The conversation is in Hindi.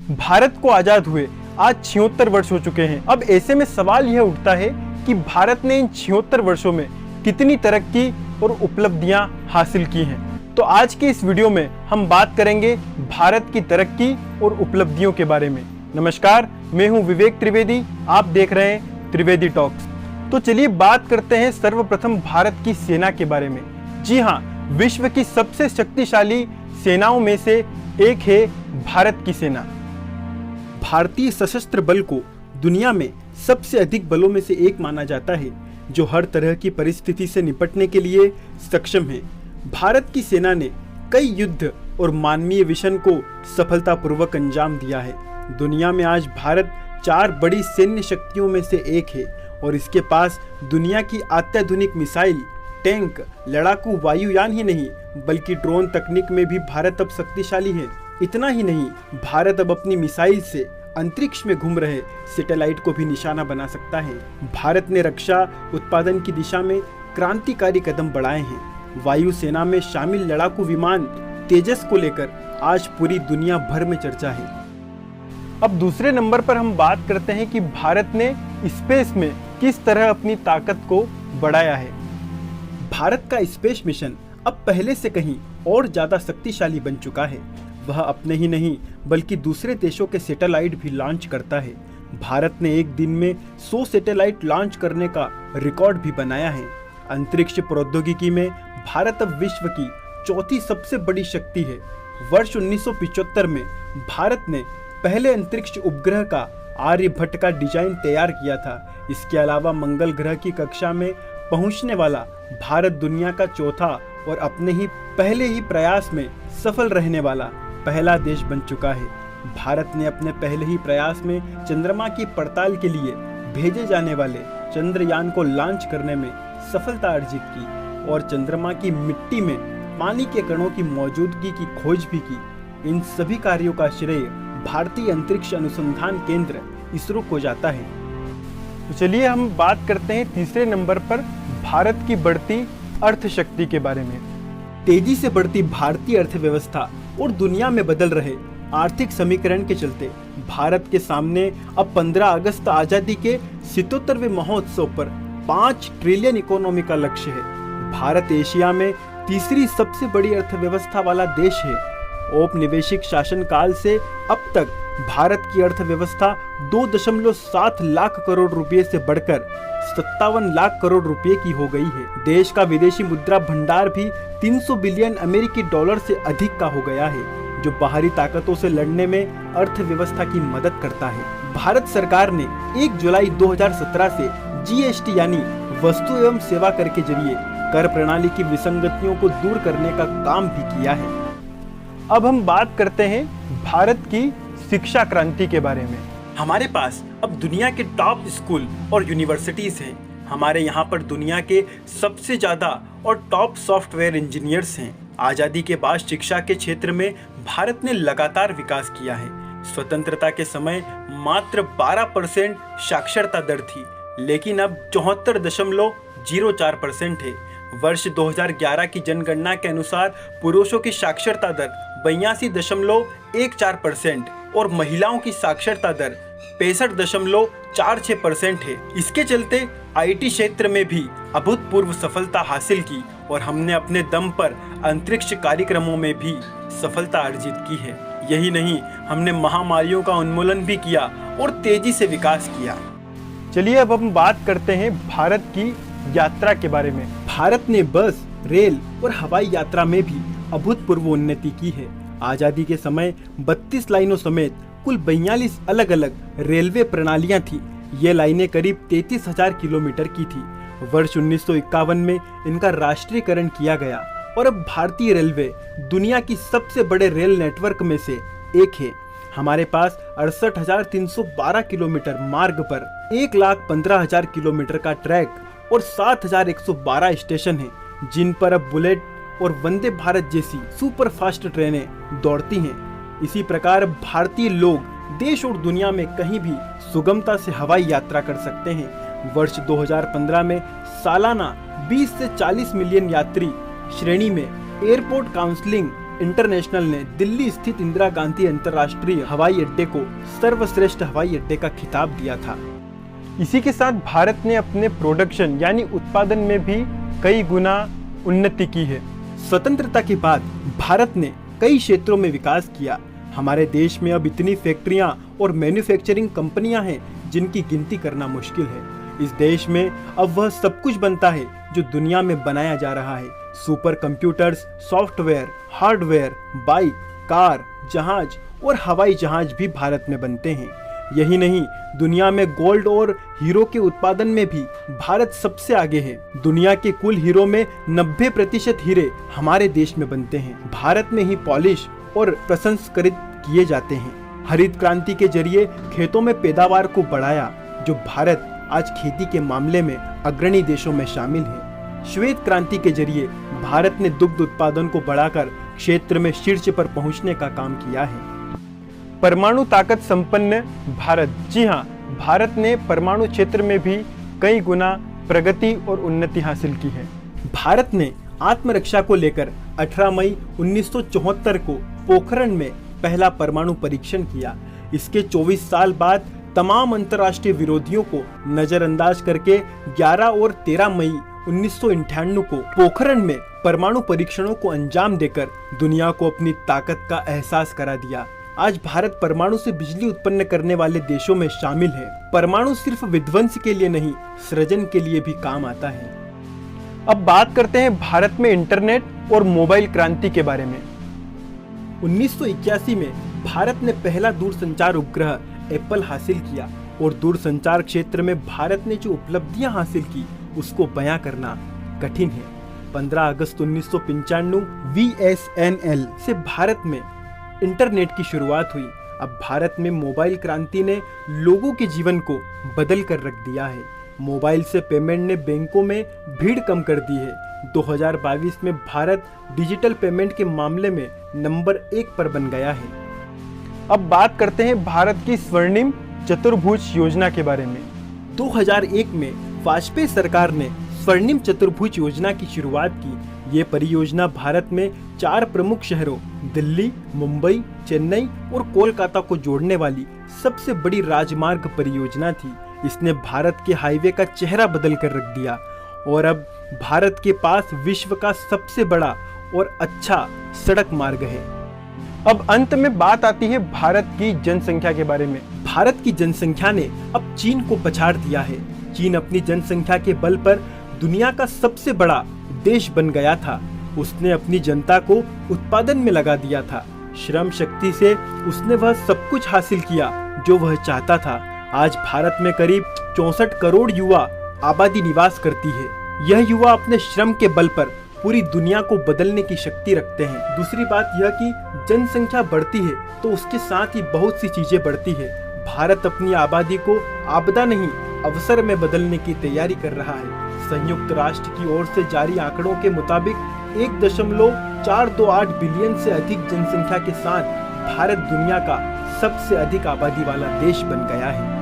भारत को आजाद हुए आज 76 वर्ष हो चुके हैं। अब ऐसे में सवाल यह उठता है कि भारत ने इन 76 वर्षों में कितनी तरक्की और उपलब्धियां हासिल की हैं। तो आज के इस वीडियो में हम बात करेंगे भारत की तरक्की और उपलब्धियों के बारे में। नमस्कार, मैं हूं विवेक त्रिवेदी, आप देख रहे हैं त्रिवेदी टॉक्स। तो चलिए बात करते हैं सर्वप्रथम भारत की सेना के बारे में। जी हाँ, विश्व की सबसे शक्तिशाली सेनाओं में से एक है भारत की सेना। भारतीय सशस्त्र बल को दुनिया में सबसे अधिक बलों में से एक माना जाता है, जो हर तरह की परिस्थिति से निपटने के लिए सक्षम है। भारत की सेना ने कई युद्ध और मानवीय मिशन को सफलतापूर्वक अंजाम दिया है। दुनिया में आज भारत 4 बड़ी सैन्य शक्तियों में से एक है और इसके पास दुनिया की अत्याधुनिक मिसाइल, टैंक, लड़ाकू वायुयान ही नहीं बल्कि ड्रोन तकनीक में भी भारत अब शक्तिशाली है। इतना ही नहीं, भारत अब अपनी मिसाइल से अंतरिक्ष में घूम रहे सैटेलाइट को भी निशाना बना सकता है। भारत ने रक्षा उत्पादन की दिशा में क्रांतिकारी कदम बढ़ाए हैं। वायुसेना में शामिल लड़ाकू विमान तेजस को लेकर आज पूरी दुनिया भर में चर्चा है। अब दूसरे नंबर पर हम बात करते हैं कि भारत ने स्पेस में किस तरह अपनी ताकत को बढ़ाया है। भारत का स्पेस मिशन अब पहले से कहीं और ज्यादा शक्तिशाली बन चुका है। वह अपने ही नहीं बल्कि दूसरे देशों के सैटेलाइट भी लॉन्च करता है। भारत ने एक दिन में 100 सैटेलाइट लॉन्च करने का रिकॉर्ड भी बनाया है। अंतरिक्ष प्रौद्योगिकी में भारत अब विश्व की चौथी सबसे बड़ी शक्ति है। वर्ष 1975 में भारत ने पहले अंतरिक्ष उपग्रह का आर्यभट्ट का डिजाइन तैयार किया था। इसके अलावा मंगल ग्रह की कक्षा में पहुंचने वाला भारत दुनिया का चौथा और अपने ही पहले ही प्रयास में सफल रहने वाला पहला देश बन चुका है। भारत ने अपने पहले ही प्रयास में चंद्रमा की पड़ताल के लिए भेजे जाने वाले चंद्रयान को लॉन्च करने में सफलता अर्जित की और चंद्रमा की मिट्टी में पानी के कणों की मौजूदगी की खोज भी की। इन सभी कार्यों का श्रेय भारतीय अंतरिक्ष अनुसंधान केंद्र इसरो को जाता है। तो चलिए हम बात करते हैं तीसरे नंबर पर भारत की बढ़ती अर्थशक्ति के बारे में। तेजी से बढ़ती भारतीय अर्थव्यवस्था और दुनिया में बदल रहे आर्थिक समीकरण के चलते भारत के सामने अब 15 अगस्त आजादी के 77वें महोत्सव पर 5 ट्रिलियन इकोनॉमी का लक्ष्य है। भारत एशिया में तीसरी सबसे बड़ी अर्थव्यवस्था वाला देश है। औपनिवेशिक शासनकाल से अब तक भारत की अर्थव्यवस्था 2.7 लाख करोड़ रुपए से बढ़कर 57 लाख करोड़ रुपए की हो गई है। देश का विदेशी मुद्रा भंडार भी 300 बिलियन अमेरिकी डॉलर से अधिक का हो गया है, जो बाहरी ताकतों से लड़ने में अर्थव्यवस्था की मदद करता है। भारत सरकार ने 1 जुलाई 2017 से जीएसटी यानी वस्तु एवं सेवा कर के जरिए कर प्रणाली की विसंगतियों को दूर करने का काम भी किया है। अब हम बात करते हैं भारत की शिक्षा क्रांति के बारे में। हमारे पास अब दुनिया के टॉप स्कूल और यूनिवर्सिटीज हैं। हमारे यहाँ पर दुनिया के सबसे ज्यादा और टॉप सॉफ्टवेयर इंजीनियर्स हैं। आजादी के बाद शिक्षा के क्षेत्र में भारत ने लगातार विकास किया है। स्वतंत्रता के समय मात्र 12% साक्षरता दर थी, लेकिन अब 74.04% है। वर्ष 2011 की जनगणना के अनुसार पुरुषों की साक्षरता दर 82.14% और महिलाओं की साक्षरता दर 65.46% है। इसके चलते आईटी क्षेत्र में भी अभूतपूर्व सफलता हासिल की और हमने अपने दम पर अंतरिक्ष कार्यक्रमों में भी सफलता अर्जित की है। यही नहीं, हमने महामारियों का उन्मूलन भी किया और तेजी से विकास किया। चलिए अब हम बात करते हैं भारत की यात्रा के बारे में। भारत ने बस, रेल और हवाई यात्रा में भी अभूतपूर्व उन्नति की है। आजादी के समय 32 लाइनों समेत कुल 42 अलग अलग रेलवे प्रणालियां थी। ये लाइनें करीब 33,000 किलोमीटर की थी। वर्ष 1951 में इनका राष्ट्रीयकरण किया गया और अब भारतीय रेलवे दुनिया की सबसे बड़े रेल नेटवर्क में से एक है। हमारे पास 68,312 किलोमीटर मार्ग पर 1,15,000 किलोमीटर का ट्रैक और 7,112 स्टेशन हैं, जिन पर अब बुलेट और वंदे भारत जैसी सुपरफास्ट ट्रेनें दौड़ती हैं। इसी प्रकार भारतीय लोग देश और दुनिया में कहीं भी सुगमता से हवाई यात्रा कर सकते हैं। वर्ष 2015 में सालाना 20 से 40 मिलियन यात्री श्रेणी में एयरपोर्ट काउंसलिंग इंटरनेशनल ने दिल्ली स्थित इंदिरा गांधी अंतर्राष्ट्रीय हवाई अड्डे को सर्वश्रेष्ठ हवाई अड्डे का खिताब दिया था। इसी के साथ भारत ने अपने प्रोडक्शन यानी उत्पादन में भी कई गुना उन्नति की है। स्वतंत्रता के बाद भारत ने कई क्षेत्रों में विकास किया। हमारे देश में अब इतनी फैक्ट्रियां और मैन्युफैक्चरिंग कंपनियां हैं जिनकी गिनती करना मुश्किल है। इस देश में अब वह सब कुछ बनता है जो दुनिया में बनाया जा रहा है। Super computers, software, hardware, bike, car, जहाज और हवाई जहाज भी भारत में बनते हैं। यही नहीं, दुनिया में गोल्ड और हीरो के उत्पादन में भी भारत सबसे आगे है। दुनिया के कुल हीरो में 90% हीरे हमारे देश में बनते हैं। भारत में ही पॉलिश और प्रसंस्कृत किए जाते हैं। हरित क्रांति के जरिए खेतों में पैदावार को बढ़ाया, जो भारत आज खेती के मामले में अग्रणी देशों में शामिल है। श्वेत क्रांति के जरिए भारत ने दुग्ध उत्पादन को बढ़ाकर क्षेत्र में शीर्ष पर पहुंचने का काम किया है। परमाणु ताकत संपन्न भारत। जी हाँ, भारत ने परमाणु क्षेत्र में भी कई गुना प्रगति और उन्नति हासिल की है। भारत ने आत्मरक्षा को लेकर 18 मई 1974 को पोखरण में पहला परमाणु परीक्षण किया। इसके 24 साल बाद तमाम अंतर्राष्ट्रीय विरोधियों को नजरअंदाज करके 11 और 13 मई 1998 को पोखरण में परमाणु परीक्षणों को अंजाम देकर दुनिया को अपनी ताकत का एहसास करा दिया। आज भारत परमाणु से बिजली उत्पन्न करने वाले देशों में शामिल है। परमाणु सिर्फ विध्वंस के लिए नहीं, सृजन के लिए भी काम आता है। अब बात करते हैं भारत में इंटरनेट और मोबाइल क्रांति के बारे में। 1981 में भारत ने पहला दूरसंचार उपग्रह एप्पल हासिल किया और दूरसंचार क्षेत्र में भारत ने जो उपलब्धियां हासिल की उसको बयां करना कठिन है। 15 अगस्त 1995 VSNL से भारत में इंटरनेट की शुरुआत हुई। अब भारत में मोबाइल क्रांति ने लोगों के जीवन को बदल कर रख दिया है। मोबाइल से पेमेंट ने बैंकों में भीड़ कम कर दी है। 2022 में भारत डिजिटल पेमेंट के मामले में नंबर 1 पर बन गया है। अब बात करते हैं भारत की स्वर्णिम चतुर्भुज योजना के बारे में। 2001 में वाजपेयी सरकार ने स्वर्णिम चतुर्भुज योजना की शुरुआत की। ये परियोजना भारत में 4 प्रमुख शहरों दिल्ली, मुंबई, चेन्नई और कोलकाता को जोड़ने वाली सबसे बड़ी राजमार्ग परियोजना थी। इसने भारत के हाईवे का चेहरा बदल कर रख दिया और अब भारत के पास विश्व का सबसे बड़ा और अच्छा सड़क मार्ग है। अब अंत में बात आती है भारत की जनसंख्या के बारे में। भारत की जनसंख्या ने अब चीन को पछाड़ दिया है। चीन अपनी जनसंख्या के बल पर दुनिया का सबसे बड़ा देश बन गया था। उसने अपनी जनता को उत्पादन में लगा दिया था। श्रम शक्ति से उसने वह सब कुछ हासिल किया जो वह चाहता था। आज भारत में करीब 64 करोड़ युवा आबादी निवास करती है। यह युवा अपने श्रम के बल पर पूरी दुनिया को बदलने की शक्ति रखते हैं। दूसरी बात यह कि जनसंख्या बढ़ती है तो उसके साथ ही बहुत सी चीजें बढ़ती है। भारत अपनी आबादी को आपदा नहीं अवसर में बदलने की तैयारी कर रहा है। संयुक्त राष्ट्र की ओर से जारी आंकड़ों के मुताबिक 1.428 बिलियन से अधिक जनसंख्या के साथ भारत दुनिया का सबसे अधिक आबादी वाला देश बन गया है।